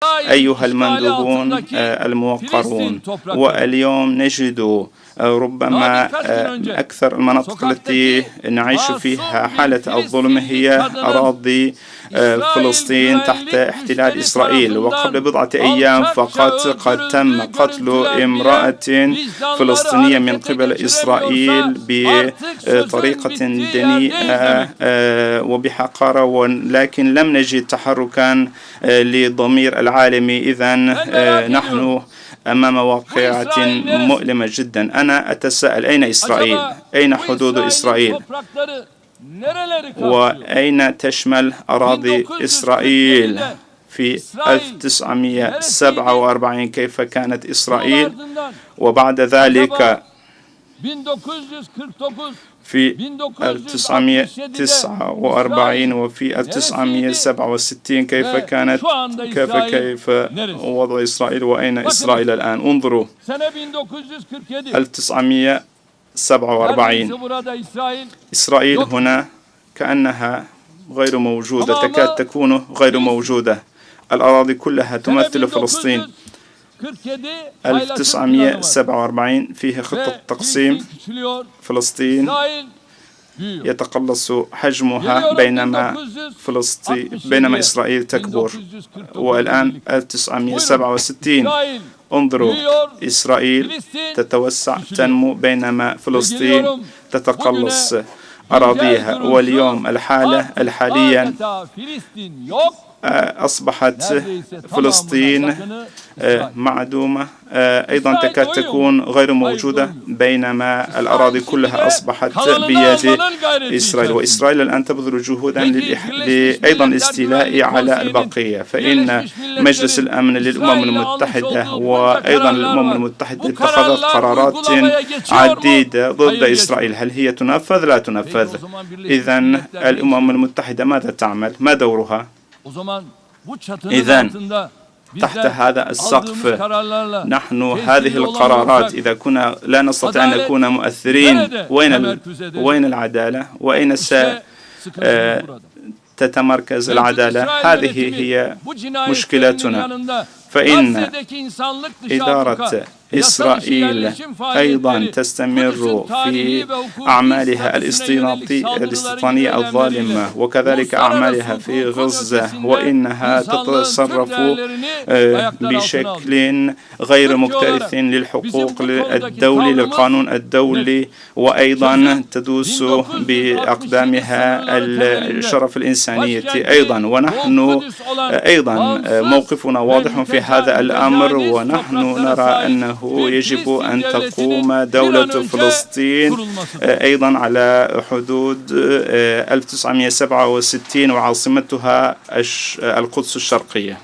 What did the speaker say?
أيها المندوبون الموقرون، واليوم نجد ربما أكثر المناطق التي نعيش فيها حالة الظلم هي أراضي فلسطين تحت احتلال إسرائيل. وقبل بضعة أيام فقط قد تم قتل امرأة فلسطينية من قبل إسرائيل بطريقة دنيئة وبحقارة، ولكن لم نجد تحركا لضمير العالمي. إذن نحن أمام واقعة مؤلمة جدا. أنا أتساءل: أين إسرائيل؟ أين حدود إسرائيل؟ وأين تشمل أراضي إسرائيل؟ في 1947 كيف كانت إسرائيل؟ وبعد ذلك في 1949 وفي 1967 كيف كانت كيف وضع إسرائيل؟ وأين إسرائيل الآن؟ انظروا 1947 إسرائيل هنا كأنها غير موجودة، تكاد تكون غير موجودة. الأراضي كلها تمثل فلسطين. 1947 فيه خطة تقسيم فلسطين يتقلص حجمها بينما إسرائيل تكبر. والآن 1967 انظروا إسرائيل تتوسع تنمو بينما فلسطين تتقلص أراضيها. واليوم الحالة الحاليا أصبحت فلسطين معدومة، أيضا تكاد تكون غير موجودة، بينما الأراضي كلها أصبحت بيد إسرائيل. وإسرائيل الآن تبذل جهودا أيضا الاستيلاء على البقية. فإن مجلس الأمن للأمم المتحدة وأيضا الأمم المتحدة اتخذت قرارات عديدة ضد إسرائيل. هل هي تنفذ؟ لا تنفذ. إذن الأمم المتحدة ماذا تعمل؟ ما دورها؟ إذن تحت هذا السقف نحن هذه القرارات إذا كنا لا نستطيع أن نكون مؤثرين، وين العدالة؟ وأين تتمركز العدالة؟ هذه هي مشكلتنا. فإن إدارة إسرائيل أيضا تستمر في أعمالها الاستيطانية الظالمة، وكذلك أعمالها في غزة، وإنها تتصرف بشكل غير مكترث للحقوق الدولي للقانون الدولي، وأيضا تدوس بأقدامها الشرف الإنسانية أيضا. ونحن أيضا موقفنا واضح في هذا الأمر، ونحن نرى أنه يجب أن تقوم دولة فلسطين أيضا على حدود 1967 وعاصمتها القدس الشرقية.